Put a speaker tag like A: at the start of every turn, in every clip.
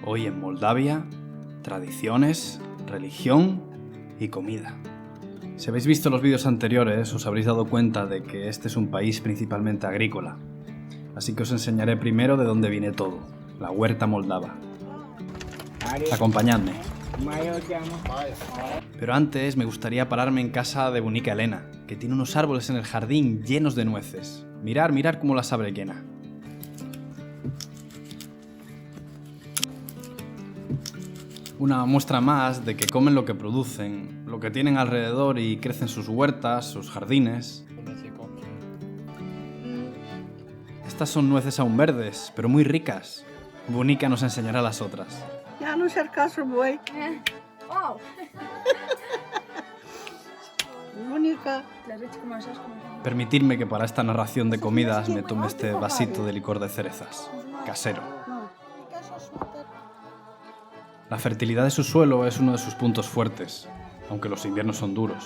A: Hoy en Moldavia, tradiciones, religión y comida. Si habéis visto los vídeos anteriores, os habréis dado cuenta de que este es un país principalmente agrícola. Así que os enseñaré primero de dónde viene todo, la huerta moldava. Acompañadme. Pero antes me gustaría pararme en casa de Bunica Elena, que tiene unos árboles en el jardín llenos de nueces. Mirad cómo las abre llena. Una muestra más de que comen lo que producen, lo que tienen alrededor y crecen sus huertas, sus jardines. Estas son nueces aún verdes, pero muy ricas. Bunica nos enseñará las otras.
B: Ya no cercați voi. Bunica.
A: Permitidme que para esta narración de comidas me tome este vasito de licor de cerezas, casero. La fertilidad de su suelo es uno de sus puntos fuertes, aunque los inviernos son duros.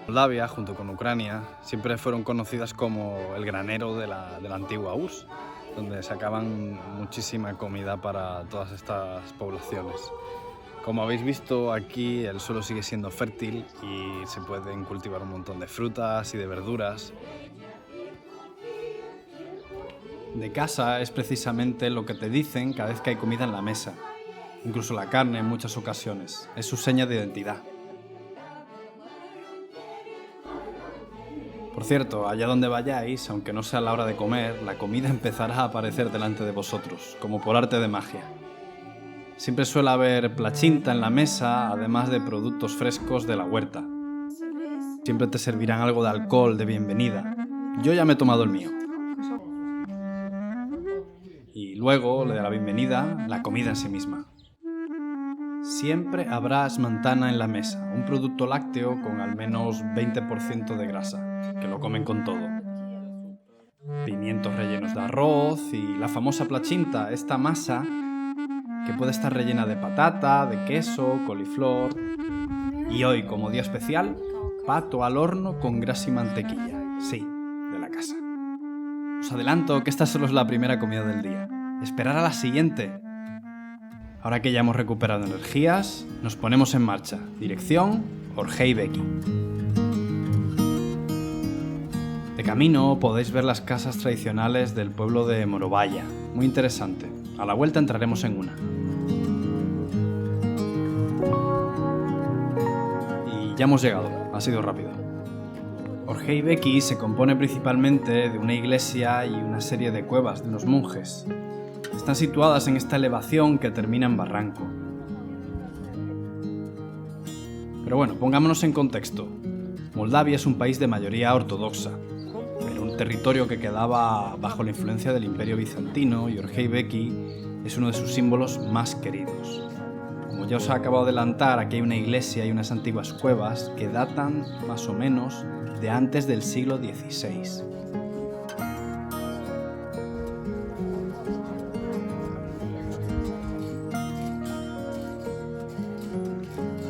A: Moldavia, junto con Ucrania, siempre fueron conocidas como el granero de la antigua URSS, donde sacaban muchísima comida para todas estas poblaciones. Como habéis visto, aquí el suelo sigue siendo fértil y se pueden cultivar un montón de frutas y de verduras. De casa es precisamente lo que te dicen cada vez que hay comida en la mesa. Incluso la carne en muchas ocasiones. Es su seña de identidad. Por cierto, allá donde vayáis, aunque no sea la hora de comer, la comida empezará a aparecer delante de vosotros, como por arte de magia. Siempre suele haber plachinta en la mesa, además de productos frescos de la huerta. Siempre te servirán algo de alcohol de bienvenida. Yo ya me he tomado el mío. Y luego, le de la bienvenida, la comida en sí misma. Siempre habrá smantana en la mesa, un producto lácteo con al menos 20% de grasa, que lo comen con todo. Pimientos rellenos de arroz y la famosa plachinta, esta masa que puede estar rellena de patata, de queso, coliflor. Y hoy, como día especial, pato al horno con grasa y mantequilla. Sí, de la casa. Os adelanto que esta solo es la primera comida del día. Esperar a la siguiente. Ahora que ya hemos recuperado energías, nos ponemos en marcha. Dirección Orhei-Beki. De camino podéis ver las casas tradicionales del pueblo de Morovaya. Muy interesante. A la vuelta entraremos en una. Y ya hemos llegado. Ha sido rápido. Orhei-Beki se compone principalmente de una iglesia y una serie de cuevas de unos monjes. Están situadas en esta elevación que termina en barranco. Pero bueno, pongámonos en contexto. Moldavia es un país de mayoría ortodoxa, pero un territorio que quedaba bajo la influencia del Imperio Bizantino, y Orhei-Beki es uno de sus símbolos más queridos. Como ya os acabo de adelantar, aquí hay una iglesia y unas antiguas cuevas que datan más o menos de antes del siglo XVI.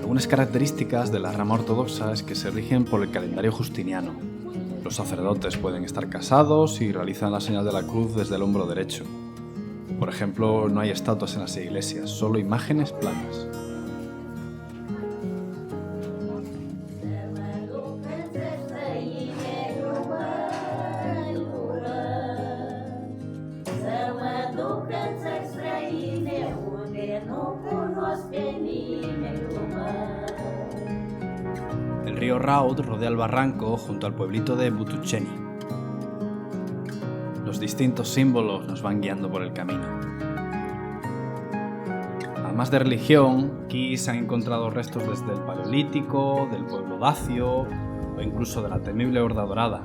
A: Algunas características de la rama ortodoxa es que se rigen por el calendario justiniano. Los sacerdotes pueden estar casados y realizan la señal de la cruz desde el hombro derecho. Por ejemplo, no hay estatuas en las iglesias, solo imágenes planas. El río Raud rodea el barranco junto al pueblito de Butuceni. Los distintos símbolos nos van guiando por el camino. Además de religión, aquí se han encontrado restos desde el Paleolítico, del pueblo dacio o incluso de la temible Horda Dorada.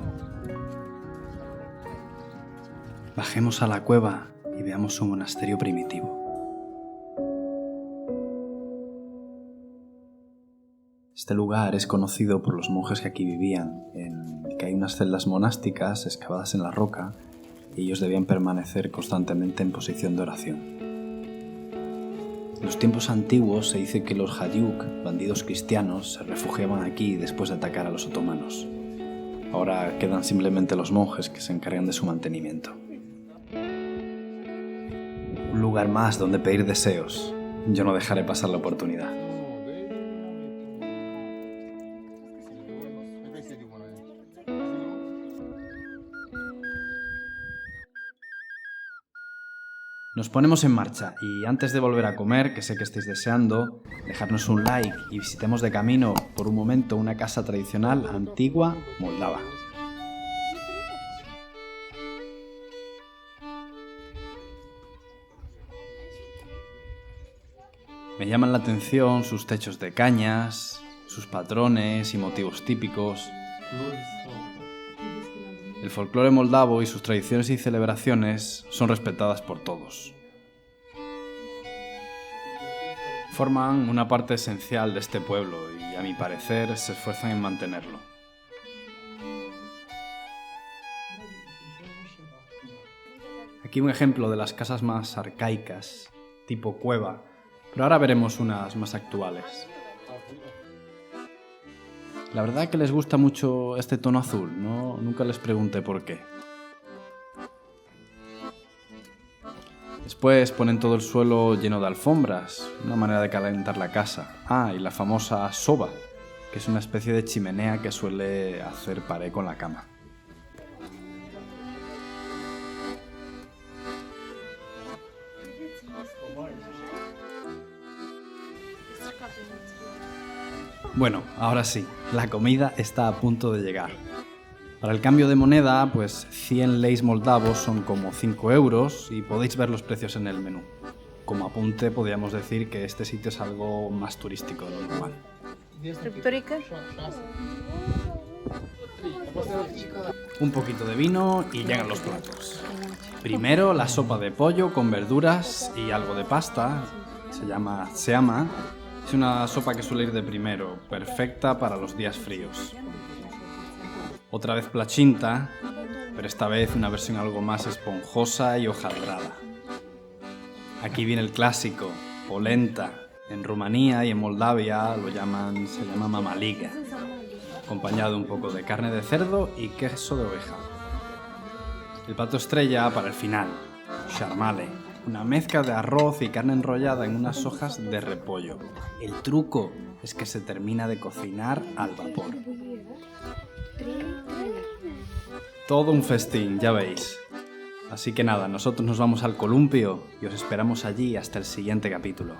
A: Bajemos a la cueva y veamos su monasterio primitivo. Este lugar es conocido por los monjes que aquí vivían, en que hay unas celdas monásticas excavadas en la roca y ellos debían permanecer constantemente en posición de oración. En los tiempos antiguos se dice que los Hayuk, bandidos cristianos, se refugiaban aquí después de atacar a los otomanos. Ahora quedan simplemente los monjes que se encargan de su mantenimiento. Un lugar más donde pedir deseos. Yo no dejaré pasar la oportunidad. Nos ponemos en marcha y antes de volver a comer, que sé que estáis deseando, dejarnos un like y visitemos de camino por un momento una casa tradicional antigua moldava. Me llaman la atención sus techos de cañas, sus patrones y motivos típicos. El folclore moldavo y sus tradiciones y celebraciones son respetadas por todos. Forman una parte esencial de este pueblo y, a mi parecer, se esfuerzan en mantenerlo. Aquí un ejemplo de las casas más arcaicas, tipo cueva, pero ahora veremos unas más actuales. La verdad que les gusta mucho este tono azul, ¿no? Nunca les pregunté por qué. Después ponen todo el suelo lleno de alfombras, una manera de calentar la casa. Ah, y la famosa soba, que es una especie de chimenea que suele hacer pared con la cama. Bueno, ahora sí, la comida está a punto de llegar. Para el cambio de moneda, pues 100 leis moldavos son como 5 euros y podéis ver los precios en el menú. Como apunte, podríamos decir que este sitio es algo más turístico de lo normal. Un poquito de vino y llegan los platos. Primero la sopa de pollo con verduras y algo de pasta, se llama tseama. Es una sopa que suele ir de primero, perfecta para los días fríos. Otra vez plachinta, pero esta vez una versión algo más esponjosa y hojaldrada. Aquí viene el clásico, polenta. En Rumanía y en Moldavia se llama mamaliga, acompañado de un poco de carne de cerdo y queso de oveja. El plato estrella para el final, sarmale, una mezcla de arroz y carne enrollada en unas hojas de repollo. El truco es que se termina de cocinar al vapor. Todo un festín, ya veis. Así que nada, nosotros nos vamos al columpio y os esperamos allí hasta el siguiente capítulo.